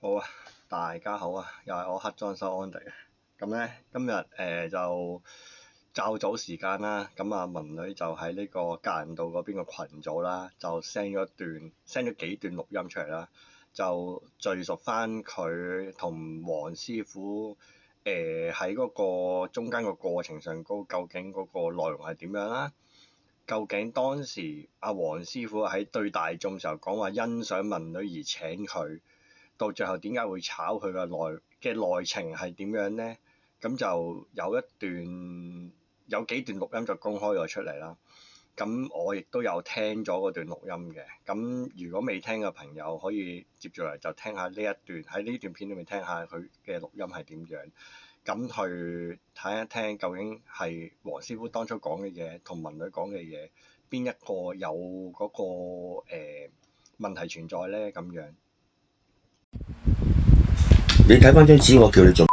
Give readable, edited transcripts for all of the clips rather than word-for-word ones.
好啊，大家好啊，又係我黑裝修安迪啊。咁咧今日就較早時間啦，咁啊文女就喺呢個格蘭道嗰邊個群組啦，就 send 咗幾段錄音出嚟啦，就敘述翻佢同黃師傅喺嗰個中間個過程上究竟嗰個內容係點樣啦？究竟當時阿黃師傅喺對大眾時候講話欣賞文女而請佢，到最後點解會炒佢嘅內情係點樣呢？咁就有幾段錄音就公開咗出嚟啦。咁我亦都有聽咗嗰段錄音嘅。咁如果未聽嘅朋友可以接住嚟就聽下呢一段，喺呢段片裏面聽下佢嘅錄音係點樣。咁去睇一聽究竟係黃師傅當初講嘅嘢同文女講嘅嘢，邊一個有嗰個問題存在呢？咁樣。你睇翻張紙，我叫你做，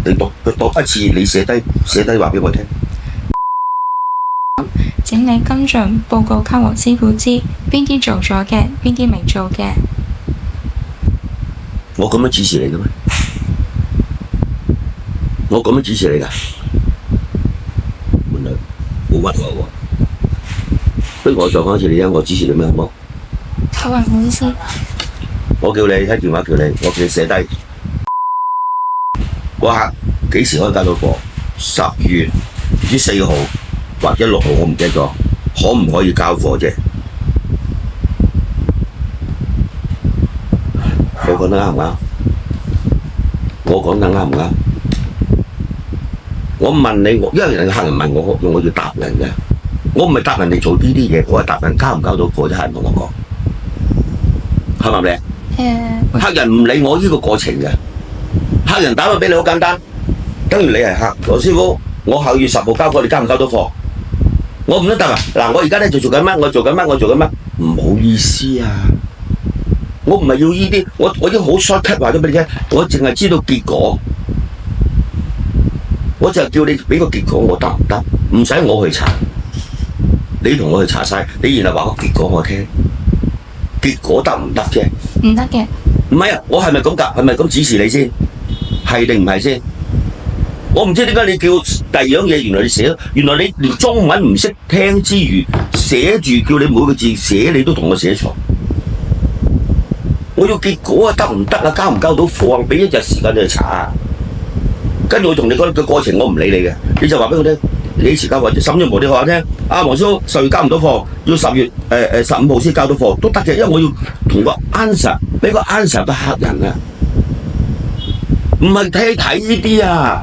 你讀一次，你寫低話俾我聽。整理跟進報告給黃師傅知，邊啲做咗嘅，邊啲未做嘅。我咁樣指示你嘅咩？我咁樣指示你㗎？文女，冇屈我喎。不如我再講一次你聽，我指示你咩好冇？好啊，唔好意思。我叫你喺電話叫你，我叫你寫低。嗰刻幾時可以交到貨？10月唔知4號或者6號，我唔記得咗，可唔可以交貨啫？我講得啱唔啱？我講得啱唔啱？我問你，因為人客人問我，我要答人嘅。我唔係答人哋做呢啲嘢，我係答人交唔交到貨啫。客人同我講，係咪咪？客人唔理我呢個過程嘅。客人打翻俾你好簡單，等於你係客，黃師傅，我後月10號交貨，你交唔交到貨？我唔得答啊！嗱，我而家咧就做緊乜？我做緊乜？唔好意思啊！我唔係要呢啲，我已經好 short cut 話咗俾你聽，我淨係知道結果，我就叫你俾個結果我得唔得？唔使我去查，你同我去查晒，你然後話個結果我聽，結果得唔得啫？唔得嘅。唔係啊，我係咪咁㗎？係咪咁指示你先？係定唔係先？我唔知點解你叫第二樣嘢，原來你寫，原來你連中文唔識聽之餘，寫住叫你每個字寫，你都同我寫錯。我要結果啊，得唔得啊？交唔交到貨啊？俾1日時間你去查啊。跟住我同你講個過程，我唔理你嘅，你就話俾我聽，你幾時交貨？甚至乎你話聽，阿黃師傅10月交唔到貨，要10月15號先交到貨都得嘅，因為我要同個 answer 俾個 answer 個客人啊。唔係睇呢啲啊，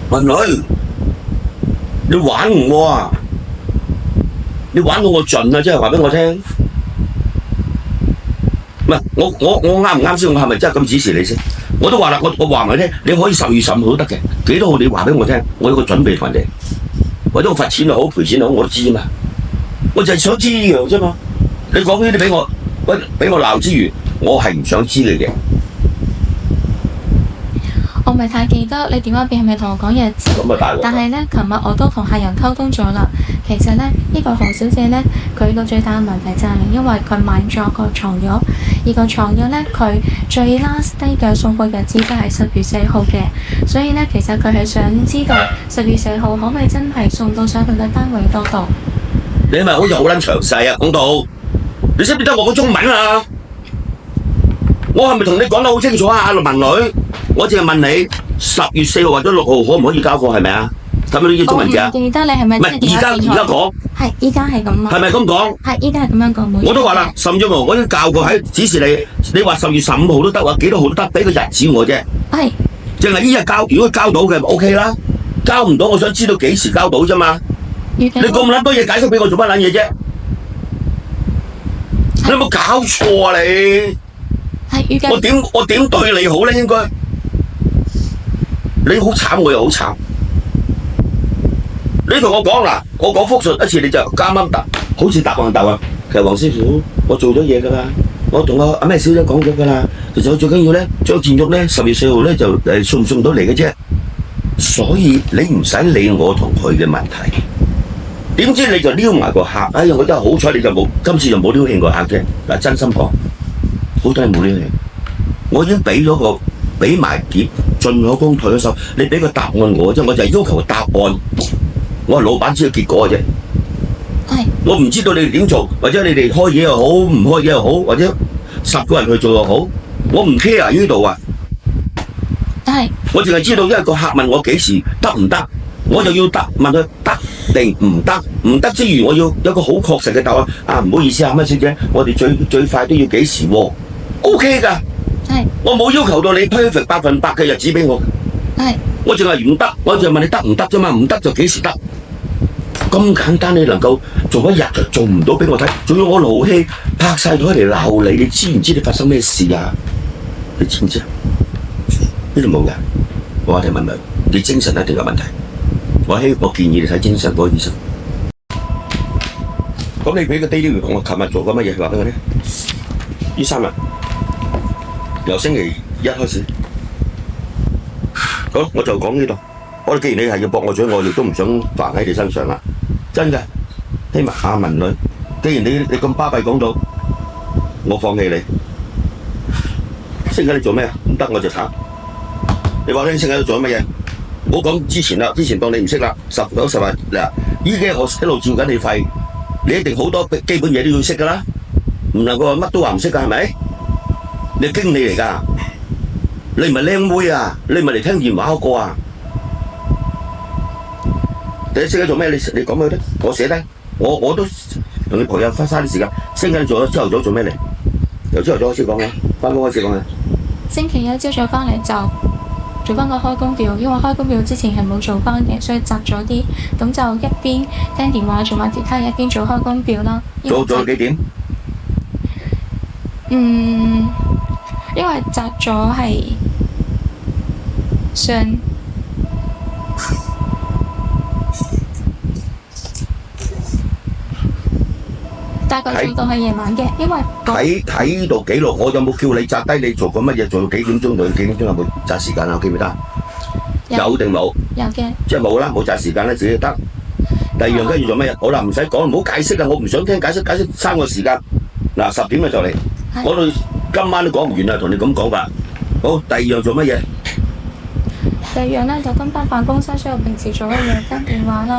文女，你玩我啊！你玩到我盡啊！即係話俾我聽，唔係我啱唔啱先？我係咪真係咁指示你先？我都話啦，我話埋你聽，你可以10月15號都得嘅，幾多號你話俾我聽，我有個準備同人哋，或者我罰錢又好賠錢又好，我都知嘛。我就係想知呢樣啫嘛。你講呢啲俾我鬧之餘，我係唔想知你嘅。我唔係太記得你電話邊係咪同我講日子，但係呢，琴日我都同客人溝通咗啦。其實呢，呢個何小姐呢，佢個最大嘅問題就係因為佢買咗個床褥，而個床褥呢，佢最 last day 嘅送貨日子都係10月4號嘅，所以呢，其實佢係想知道10月4號可唔可以真係送到上佢嘅單位嗰度。你係咪好似好撚詳細啊？講到你識唔識得我個中文啊？我係咪同你講得好清楚啊？阿文女，我淨係問你10月4號或者6號可唔可以交貨，係咪啊？睇唔睇呢啲中文字啊？我唔記得你係咪？唔係而家講。係依家係咁啊。係咪咁講？係依家係咁樣講。我都話啦，甚至乎我已經教過喺指示你，你話10月15號都得，話幾多號都得，俾個日子我啫。係。淨係呢日交，如果交到嘅 OK 啦，交唔到我想知道幾時交到啫嘛。你咁撚多嘢解釋俾我做乜撚嘢啫？你有冇搞錯啊你？我點對你好咧？應該你好慘，我又好慘。你同我講嗱，我講複述一次你就啱啱答，好似答橫答啊。其實黃師傅，我做咗嘢㗎啦，我同阿咩小姐講咗㗎啦。其實我最緊要咧，將件肉咧10月4號咧就送唔送到嚟嘅啫。所以你唔使理我同佢嘅問題。點知你就撩埋個客，哎呀！我真係好彩，你就冇今次就冇撩起個客啫。嗱，真心講，好低冇呢樣，我已經俾埋碟，進咗工退咗手，你俾個答案我啫，我就係要求答案。我係老闆知道結果嘅啫。係。我唔知道你哋點做，或者你哋開嘢又好，唔開嘢又好，或者10個人去做又好，我唔 care 呢度啊。係。我淨係知道，因為個客問我幾時得唔得，我就要問佢得定唔得。唔得之餘，我要有個好確實嘅答案。啊，唔好意思啊，乜小姐，我哋最快都要幾時喎？OK 㗎。係。我冇要求到你 perfect 100%嘅日子俾我。係。我淨係唔得，我就問你得唔得啫嘛，唔得就幾時得。咁簡單，你能夠做一日就做唔到俾我睇，仲要我勞氣拍晒台嚟鬧你，你知唔知你發生咩事啊？你知唔知啊？呢度冇嘅，我哋問佢，你精神一定有問題。我建議你睇精神科醫生。咁你俾個 daily report，我琴日做過乜嘢？話俾我聽。呢3日由星期1開始，好，我就講呢度。我哋既然你係要駁我嘴，我亦都唔想煩喺你身上啦。真嘅，希望阿文女，既然你咁巴閉講到，我放棄你。星期你做咩啊？唔得我就炒。你話聽星期你做乜嘢？唔好講之前啦，之前當你唔識啦，19、10日嗱，依家我一路照緊你肺，你一定好多基本嘢都要識噶啦，唔能夠話乜都話唔識噶，係咪？你係經理嚟噶，你唔係靚妹啊，你唔係嚟聽電話嗰個啊。你識得做咩？你講俾佢聽，我寫低，我都同你朋友花嘥啲時間。星期你做咗朝頭早做咩嚟？由朝頭早開始講嘅，翻工開始講嘅。星期1朝早翻嚟就做翻個開工表，因為開工表之前係冇做翻嘅，所以窒咗啲，咁就一邊聽電話做埋其他嘢，一邊做開工表啦。做到幾點？因為窒咗係上。大概做到係夜晚嘅，因為睇呢度記錄，我有冇叫你扎低你做過乜嘢？做到幾點鐘到幾點鐘有冇扎時間啊？記唔記得？有定冇？有嘅。即係冇啦，冇扎時間咧，自己得。第二樣跟住做乜嘢？好啦，唔使講，唔好解釋啦，我唔想聽解釋3個時間。嗱，10點就嚟，講到今晚都講唔完啦，同你咁講法。好，第二樣做乜嘢？第二樣咧就跟翻辦公室，所以我平時做嘅嘢聽電話啦。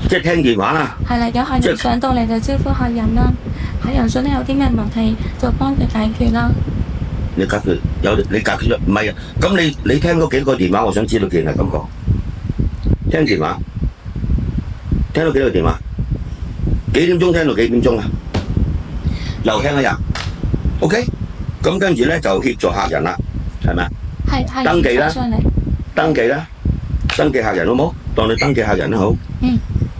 即係聽電話啦。係啦，有客人上到嚟就招呼客人啦。客人想咧有啲咩問題就幫佢解決啦。你解決你解決咗唔係啊？咁你聽咗幾多個電話？我想知道既然係咁講。聽電話，聽到幾個電話？幾點鐘聽到幾點鐘啊？又聽一日。OK，咁跟住咧就協助客人啦，係咪啊？係。登記啦，登記客人好冇？當你登記客人都好。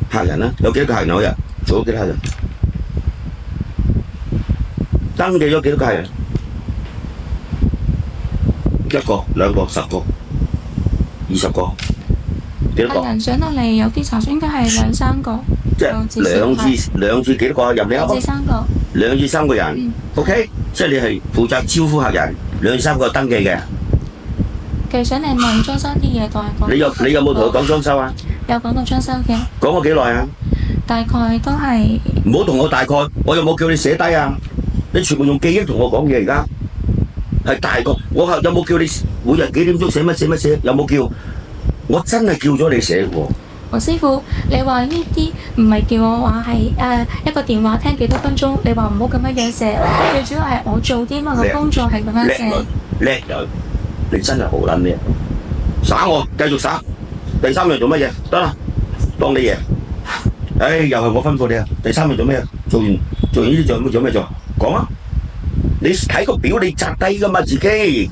客人啦，有幾多個客人嗰日？做咗幾多客人？登記咗幾多個客人？1個、2個、10個、20個，幾多個？客人上到嚟有啲查詢應該係2、3個。即係兩至幾多個？入你2至3個。2至3個人。OK， 即係你係負責招呼客人，2至3個登記嘅。其實想你問裝修啲嘢都係講。你有冇同佢講裝修啊？有講到裝修嘅。講過幾耐啊？大概都係。唔好同我大概，我有冇叫你寫低啊？你全部用記憶同我講嘢而家。係大個，我有冇叫你每日幾點鐘寫乜寫？有冇叫？我真係叫咗你寫喎。黃師傅，你話呢啲唔係叫我話係一個電話聽幾多分鐘？你話唔好咁樣樣寫，最主要係我做啲乜嘅工作係咁樣寫。叻人，你真係好撚叻，耍我繼續耍。第3樣做乜嘢？得啦，當你贏。又係我吩咐你啊！第3樣做咩？做完呢啲做咩做？講啊！你睇個表你摘低噶嘛自己，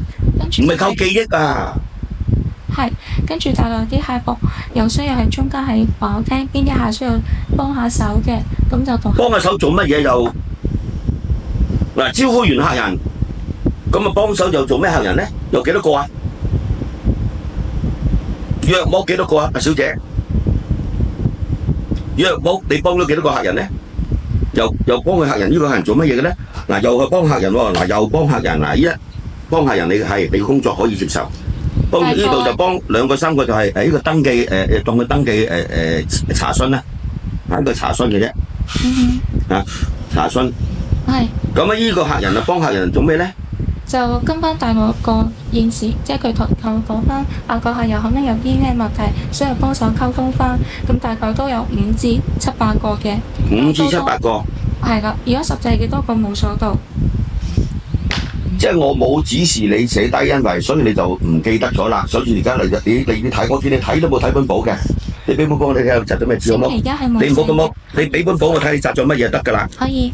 唔係靠記憶啊。係，跟住大概啲客服有需要喺中間係話我聽邊啲客需要幫下手嘅，咁就同幫下手做乜嘢又嗱招呼完客人，咁啊幫手又做咩客人咧？有幾多個啊？約莫幾多個啊？阿小姐，約莫你幫咗幾多個客人咧？又幫佢客人呢個客人做乜嘢嘅咧？嗱又係幫客人喎，嗱又幫客人嗱一幫客人你嘅工作可以接受。幫呢度就幫2個3個就係呢個登記當佢登記查詢啦，係一個查詢嘅啫。查詢係。咁啊，依個客人啊，幫客人做咩咧？就跟翻大我個現時，即係佢同講翻個客人可能有啲咩問題，需要幫手溝通翻。咁大概都有5至7、8個嘅。5至7、8個。係啦，而家實際幾多個冇數到。即係我冇指示你寫低，因為所以你就唔記得咗啦。所以而家你睇，我見你睇都冇睇本簿嘅。你俾本簿我哋睇下摘咗咩字好冇？你唔好咁樣，你俾本簿我睇你摘咗乜嘢得㗎啦。可以。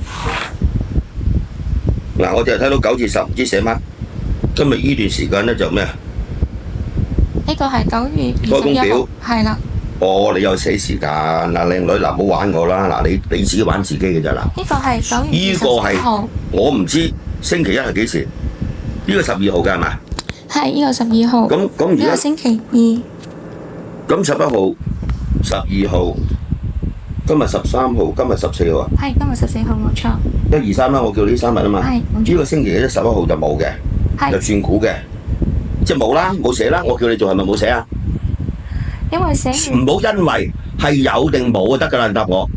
嗱，我就睇到9至10，唔知寫乜。今日呢段時間咧就咩啊？呢個係9月21號。開工表。係啦。哦，你有寫時間嗱，靚女嗱，唔好玩我啦嗱，你自己玩自己嘅咋嗱。呢個係9月21號。我唔知星期一係幾時？呢個12號㗎係嘛？係呢個12號。咁而家呢個星期2。咁11號、12號，今日13號，今日14號啊？係今日14號冇錯。1、2、3啦，我叫你3日啊嘛。係。呢個星期一11號就冇嘅，就轉股嘅，即係冇啦，冇寫啦。我叫你做係咪冇寫啊？因為寫唔好因為係有定冇就得㗎啦，你答我。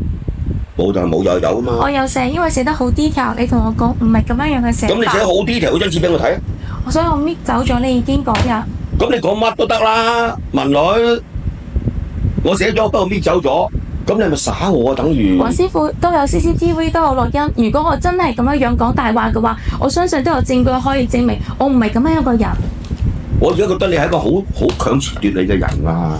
冇就係冇，有啊嘛。我有寫，因為寫得好 detail，你同我講唔係咁樣嘅寫法。咁你寫好 detail 嗰張紙俾我睇啊！所以我搣走咗你已經嗰日。咁你講乜都得啦，文女。我寫咗，不過搣走咗，咁你係咪耍我啊？等於黃師傅都有 CCTV 都有錄音。如果我真係咁樣講大話嘅話，我相信都有證據可以證明我唔係咁樣一個人。我而家覺得你係一個好強詞奪理嘅人啊！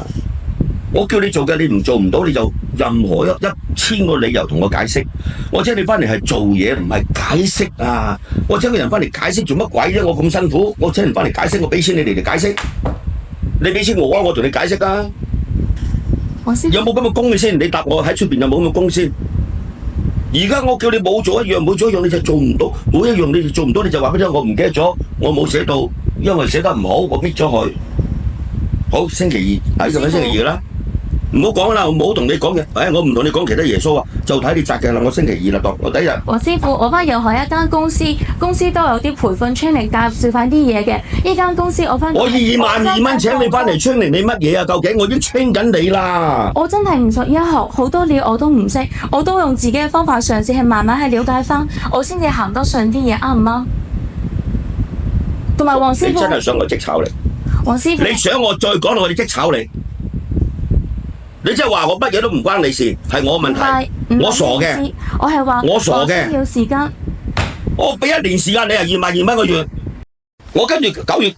我叫你做嘅，你唔做唔到，你就任何1000個理由同我解釋。我請你翻嚟係做嘢，唔係解釋啊！我請個人翻嚟解釋做乜鬼啫？我咁辛苦，我請人翻嚟解釋，我俾錢你哋嚟解釋。你俾錢我啊，我同你解釋啊！有冇咁嘅工嘅先？你答我喺出邊有冇咁嘅工先？而家我叫你冇做一樣，冇做一樣你就做唔到，冇一樣你就做唔到，你就話俾我聽，我唔記得咗，我冇寫到，因為寫得唔好，我搣咗佢。好，星期2，就喺星期2啦。唔好講啦，我冇同你講嘅。我唔同你講其他耶穌啊，就睇你摘嘅啦。我星期2啦，我第一日。黃師傅，我翻任何一間公司都有啲培訓 training 教示翻啲嘢嘅。呢間公司我翻。我22000蚊請你翻嚟 training 你乜嘢啊？究竟我已經 train 緊你啦。我真係唔熟一學，好多料我都唔識，我都用自己嘅方法嘗試去慢慢去了解翻，我先至行得順啲嘢，啱唔啱？同埋黃師傅。你真係想我即炒你？黃師傅。你想我再講我哋即炒你？你即係話我乜嘢都唔關你事，係我問題，我傻嘅。我係話我傻嘅。要時間。我俾1年時間你係22000蚊個月，我跟住9月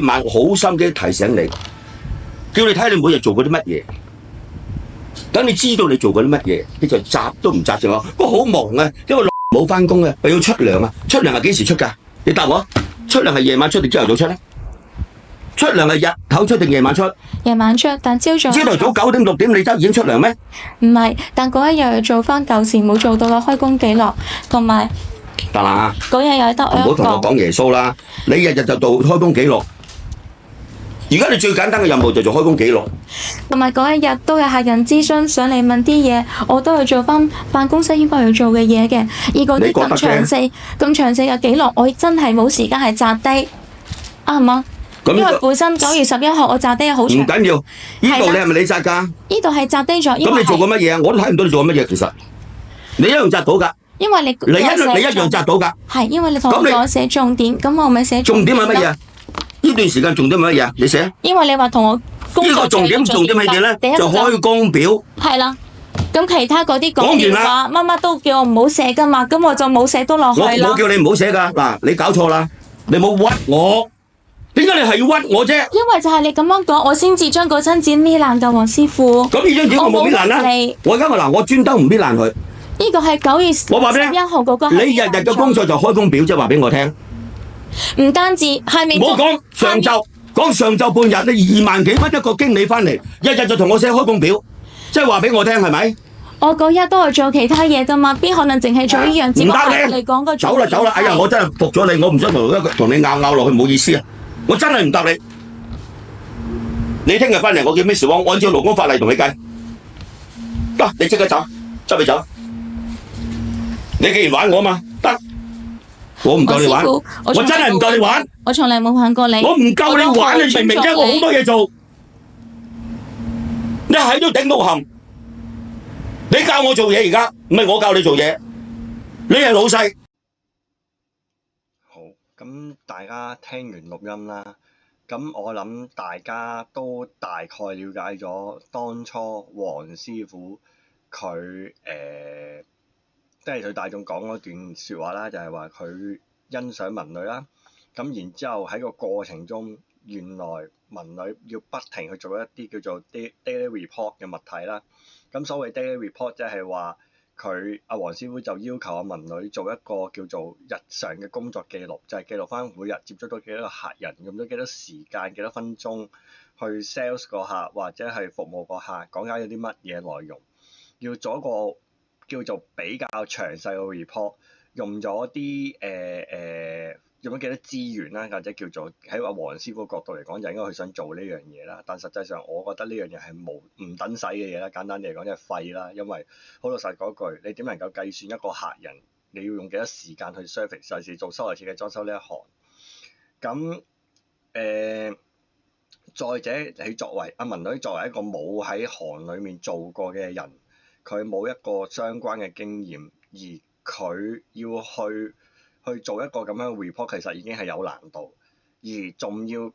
晚好心機提醒你，叫你睇下你每日做過啲乜嘢，等你知道你做過啲乜嘢，你就答都唔答正我。不過好忙啊，因為冇翻工啊，又要出糧啊，出糧係幾時出㗎？你答我，出糧係夜晚出定朝頭早出咧？出糧係日頭出定夜晚出？夜晚出，但朝早朝頭早9點6點你就已經出糧咩？唔係，但嗰一日要做翻舊時冇做到嘅開工記錄，同埋得啦。嗰日有得我一個。唔好同我講耶穌啦，你日日就做開工記錄。而家你最簡單嘅任務就做開工記錄。同埋嗰一日都有客人諮詢上嚟問啲嘢，我都去做翻辦公室應該要做嘅嘢嘅。而嗰啲咁詳細嘅記錄，我真係冇時間係摘低，啱唔啱？因為本身9月11號我摘低好長。唔緊要，呢度你係咪你摘㗎？呢度係摘低咗。咁你做過乜嘢啊？我都睇唔到你做過乜嘢，其實你一樣摘到㗎。因為你一樣摘到㗎。係因為你同我講寫重點，咁我咪寫重點。重點係乜嘢啊？呢段時間重點係乜嘢啊？你寫。因為你話同我工作。呢個重點係點咧？就開工表。係啦。咁其他嗰啲講電話乜乜都叫我唔好寫㗎嘛，咁我就冇寫到落去啦。我冇叫你唔好寫㗎，嗱，你搞錯啦，你冇屈我。點解你係要屈我啫？因為就係你咁樣講，我先至將嗰張紙搣爛㗎，黃師傅。咁呢張紙我冇搣爛啦。我而家我專登唔搣爛佢。呢個係9月11號嗰個。你日日嘅工作就開工表，即係話俾我聽。唔單止係未。唔好講上晝，講上晝半日，你2萬幾蚊一個經理翻嚟，日日就同我寫開工表，即係話俾我聽係咪？我嗰日都係做其他嘢㗎嘛，邊可能淨係做呢樣？唔得你講個。走啦！哎呀，我真係服咗你，我唔想同你拗落去，冇意思啊！我真係唔答你。你聽日翻嚟，我叫 Miss Wong 按照勞工法例同你計。得，你即刻走，執你走。你既然玩我嘛，得。我唔夠你玩，我真係唔夠你玩。我從來冇玩過你。我唔夠你玩，你明唔明啫？我好多嘢做，你係都頂到冚。你教我做嘢而家，唔係我教你做嘢。你係老細。好，咁大家聽完錄音啦，咁我諗大家都大概了解咗當初黃師傅佢即係對大眾講嗰段説話啦，就係話佢欣賞文女啦，咁然之後喺個過程中，原來文女要不停去做一啲叫做 daily report 嘅物體啦。咁所謂 daily report 即係話佢阿黃師傅就要求阿文女做一個叫做日常嘅工作記錄，就係記錄翻每日接觸到幾多個客人，用咗幾多時間、幾多分鐘去 sales 個客或者係服務個客，講解咗啲乜嘢內容，要做一個叫做比較詳細嘅 report，用咗啲用咗幾多資源啦，或者叫做喺阿黃師傅角度嚟講，就應該佢想做呢樣嘢啦。但實際上，我覺得呢樣嘢係唔等使嘅嘢啦。簡單啲嚟講，即係廢啦。因為好老實講句，你點能夠計算一個客人你要用幾多時間去 service， 尤其是做室內設計裝修呢一行？咁再者，你作為阿文女作為一個冇喺行裡面做過嘅人，佢冇一個相關嘅經驗，而佢要去做一個咁樣嘅 report，其實已經係有難度，而仲要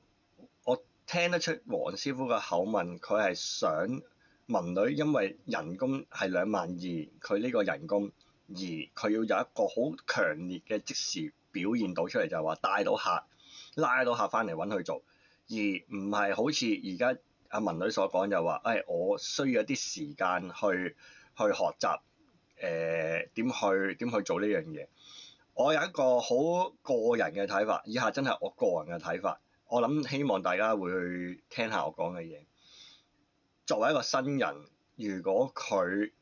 我聽得出黃師傅嘅口吻，佢係想文女因為人工係22000，佢呢個人工，而佢要有一個好強烈嘅即時表現到出嚟，就係話帶到客、拉到客翻嚟揾佢做，而唔係好似而家阿文女所講就話，我需要一啲時間去學習點去做呢樣嘢。我有一個好個人嘅睇法，以下真係我個人嘅睇法。我諗希望大家會去聽下我講嘅嘢。作為一個新人，如果佢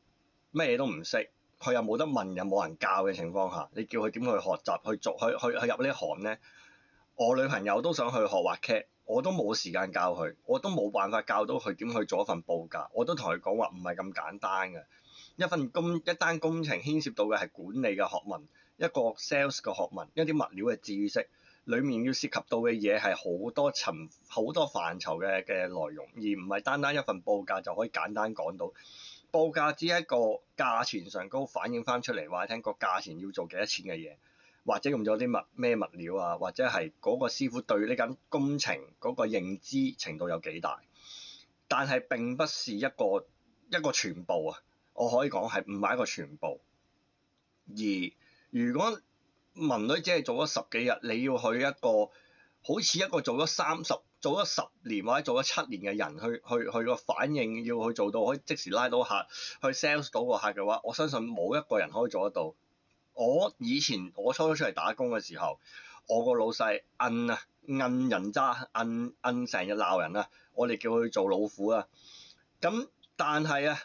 乜嘢都唔識，佢又冇得問，又冇人教嘅情況下，你叫佢點去學習去做去入呢行呢？我女朋友都想去學畫劇，我都冇時間教佢，我都冇辦法教到佢點去做一份報價。我都同佢講話唔係咁簡單嘅，一單工程牽涉到嘅係管理嘅學問。一個 sales 嘅學問，一啲物料嘅知識，裡面要涉及到嘅嘢係好多層、好多範疇嘅內容，而唔係單單一份報價就可以簡單講到。報價只係一個價錢上高反映翻出嚟，話你聽個價錢要做幾多錢嘅嘢，或者用咗啲咩物料啊，或者係嗰個師傅對呢間工程嗰個認知程度有幾大，但係並不是一個全部啊！我可以講係唔係一個全部，而如果文女只係做咗10幾日，你要去一個好似一個做咗10年或者做咗7年嘅人去個反應，要去做到可以即時拉到客，去 sales 到個客嘅話，我相信冇一個人可以做得到。以前我初出嚟打工嘅時候，我個老細摁人渣，摁成日鬧人啊，我哋叫佢做老虎啊。咁但係啊，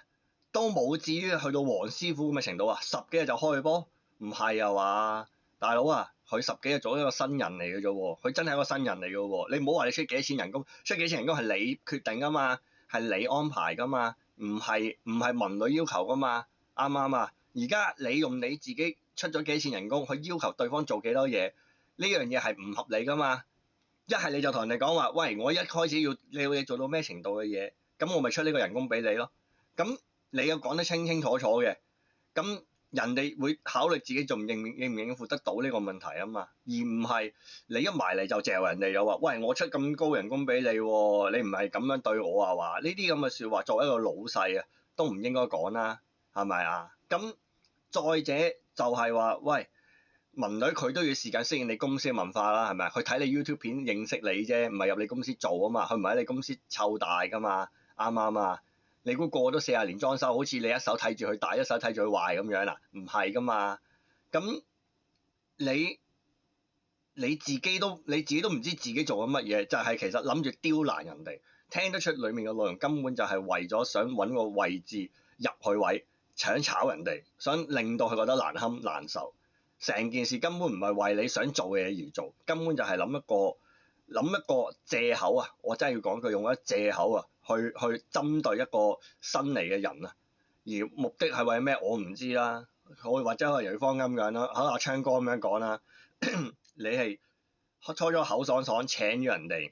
都冇至於去到黃師傅咁嘅程度啊，10幾日就開波。唔係啊嘛，大佬啊，佢10幾日做一個新人嚟嘅啫喎，佢真係一個新人嚟嘅喎。你唔好話你出幾多錢人工，出幾錢人工係你決定噶嘛，係你安排噶嘛，唔係文女要求噶嘛，啱唔啱啊？而家你用你自己出咗幾錢人工去要求對方做幾多嘢，呢樣嘢係唔合理噶嘛。一係你就同人哋講話，喂，我一開始你要做到咩程度嘅嘢，咁我咪出呢個人工俾你咯。咁你要講得清清楚楚嘅，咁人哋會考慮自己仲應唔應付得到呢個問題啊嘛，而唔係你一埋嚟就嚼人哋又話，喂，我出咁高人工俾你喎，你唔係咁樣對我啊？話呢啲咁嘅説話，作為一個老細啊，都唔應該講啦，係咪啊？咁再者就係話，喂，文女佢都要時間適應你公司嘅文化啦，係咪？佢睇你 YouTube 片認識你啫，唔係入你公司做啊嘛，佢唔係喺你公司湊大噶嘛，啱唔啱啊？你估個個都40年裝修，好似你一手睇住佢大，一手睇住佢壞咁樣啦？唔係噶嘛。咁你自己都唔知自己做緊乜嘢，就係其實諗住刁難人哋。聽得出裡面嘅內容根本就係為咗想揾個位置入去位，搶炒人哋，想令到佢覺得難堪難受。成件事根本唔係為你想做嘅嘢而做，根本就係諗一個藉口啊！我真係要講句，用一個藉口啊，去針對一個新嚟嘅人啊，而目的係為咩？我唔知啦。或者係楊芳咁樣啦，阿昌哥咁樣講啦，你係初咗口爽爽請咗人哋，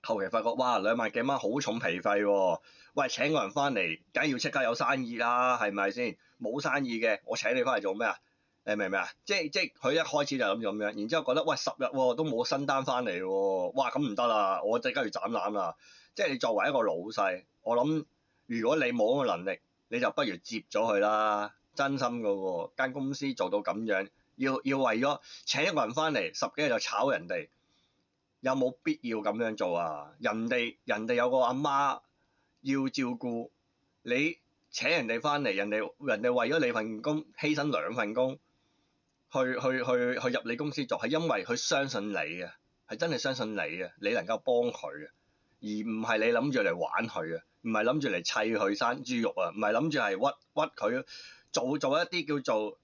後期發覺哇2萬幾蚊好重皮費喎，喂，請個人翻嚟，梗係要即刻有生意啦，係咪先？冇生意嘅，我請你翻嚟做咩啊？你明唔明啊？即係佢一開始就諗住咁樣，然之後覺得喂10日喎都冇新單翻嚟喎，哇咁唔得啦，我即刻要斬纜啦！即係你作為一個老細，我諗如果你冇嗰個能力，你就不如接咗佢啦，真心噶喎！間公司做到咁樣，要為咗請一個人翻嚟10幾日就炒人哋，有冇必要咁樣做啊？人哋有個阿媽要照顧，你請人哋翻嚟，人哋為咗你份工犧牲2份工。去入你公司做，係因為佢相信你嘅，係真係相信你嘅，你能夠幫佢嘅，而唔係你諗住嚟玩佢嘅，唔係諗住嚟砌佢生豬肉啊，唔係諗住係屈佢做一啲叫做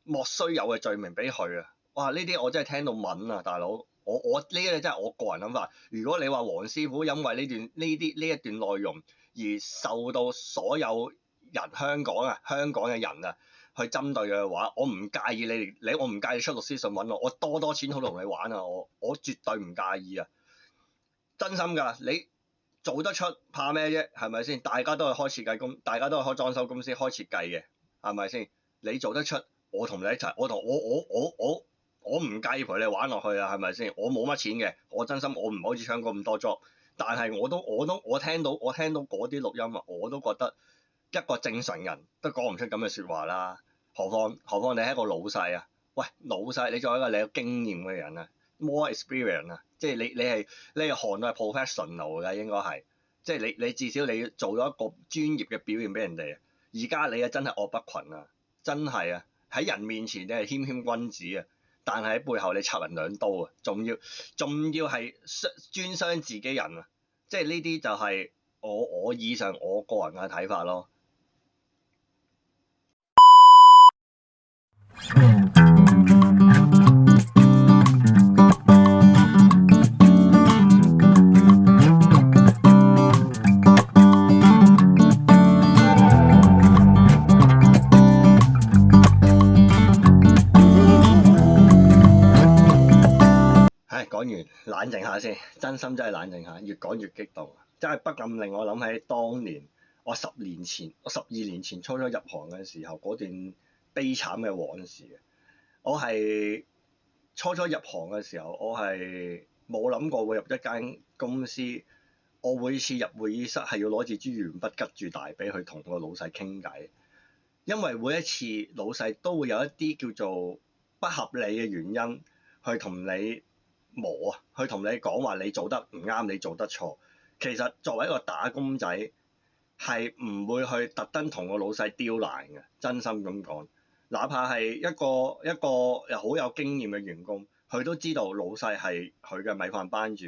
莫須有嘅罪名俾佢啊！哇！呢啲我真係聽到悶啊，大佬，我呢啲真係我個人諗法。如果你話黃師傅因為呢一段內容而受到所有香港嘅人啊，去針對嘅話，我唔介意我唔介意出律師信揾我多錢好同你玩啊！我絕對唔介意啊！真心㗎，你做得出怕咩啫？係咪先？大家都係開設計公，大家都係開裝修公司開設計嘅，係咪先？你做得出，我同你一齊，我唔介意陪你玩落去啊！係咪先？我冇乜錢嘅，我真心我唔好似香港咁多 job，但係我聽到嗰啲錄音啊，我都覺得一個正常人都講唔出咁嘅説話啦。何況你係一個老細啊！喂，老細你作為一個你有經驗嘅人啊 ，more experience 啊，即係你係行內 professional 㗎，應該係，即係你至少你做咗一個專業嘅表現俾人哋啊！而家你啊真係惡不群啊，真係啊！喺人面前你係謙謙君子啊，但係喺背後你插人2刀啊，仲要係專傷自己人啊！即係呢啲就係我以上我個人嘅睇法咯。講完冷靜下先，真心真係冷靜下，越講越激動，真係不禁令我諗起當年我12年前初初入行嘅時候嗰段悲慘嘅往事。我係初入行嘅時候，我係冇諗過會入一間公司，我每次入會議室係要攞住支鉛筆拮住大髀去同個老細傾偈，因為每一次老細都會有一啲叫做不合理嘅原因去同你磨啊，去同你講話你做得唔啱，你做得錯。其實作為一個打工仔，係唔會去特登同個老細刁難嘅，真心咁講。哪怕係一個又好有經驗嘅員工，佢都知道老細係佢嘅米飯班主，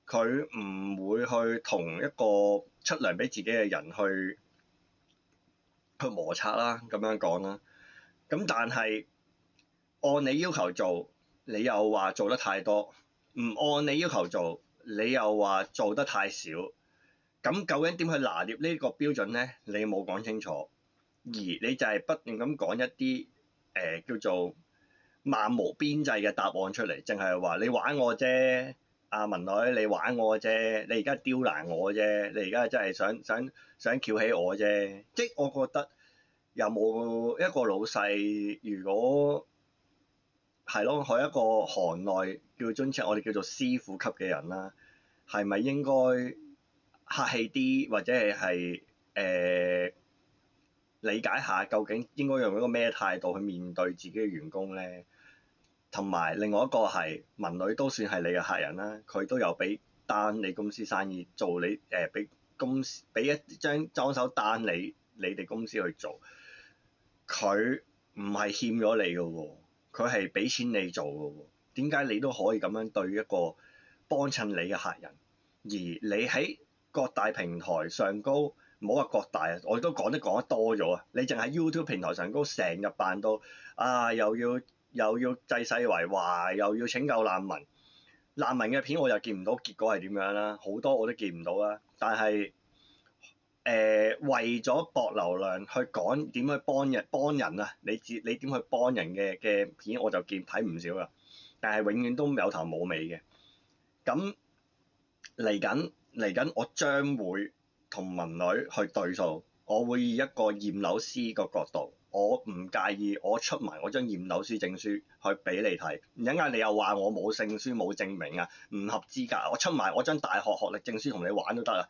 佢唔會去同一個出糧俾自己嘅人去摩擦啦，咁樣講啦。咁但係按你要求做，你又話做得太多，唔按你要求做，你又話做得太少，咁究竟點去拿捏呢個標準呢？你冇講清楚，而你就係不斷咁講一啲叫做漫無邊際嘅答案出嚟，淨係話你玩我啫，阿文女你玩我啫，你而家刁難我啫，你而家真係想翹起我啫，即係我覺得有冇一個老細如果係咯，喺一個行內叫尊稱，我哋叫做師傅級嘅人啦，係咪應該客氣啲，或者係理解下究竟應該用一個咩態度去面對自己嘅員工咧？同埋另外一個係文女都算係你嘅客人啦，佢都有俾單你公司生意做，你俾一張裝修單你哋公司去做，佢唔係欠咗你嘅喎。佢係俾錢你做嘅喎，點解你都可以咁樣對一個幫襯你嘅客人？而你喺各大平台上高，唔好話各大啊，我都講得多咗啊！你淨係 YouTube 平台上高成日扮到啊，又要濟世為懷，又要拯救難民嘅片，我又見唔到結果係點樣啦，好多我都見唔到啦。但係為咗博流量去講點去幫人啊，你點去幫人嘅片我就睇唔少啦，但係永遠都有頭冇尾嘅。咁嚟緊我將會同文女去對數，我會以一個驗樓師個角度，我唔介意我出埋我張驗樓師證書去俾你睇，一陣間你又話我冇證書冇證明啊，唔合資格，我出埋我張大學學歷證書同你玩都得啊。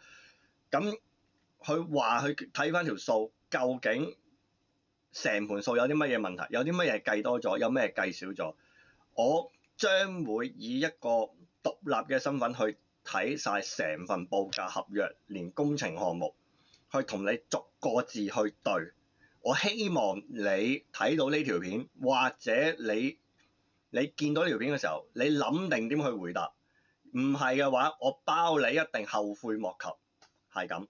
咁佢話佢睇翻條數，究竟成盤數有啲乜嘢問題，有啲乜嘢計多咗，有咩計少咗，我將會以一個獨立嘅身份去睇晒成份報價合約，連工程項目，去同你逐個字去對。我希望你睇到呢條片，或者你見到呢條片嘅時候，你諗定點去回答。唔係嘅話，我包你一定後悔莫及，係咁。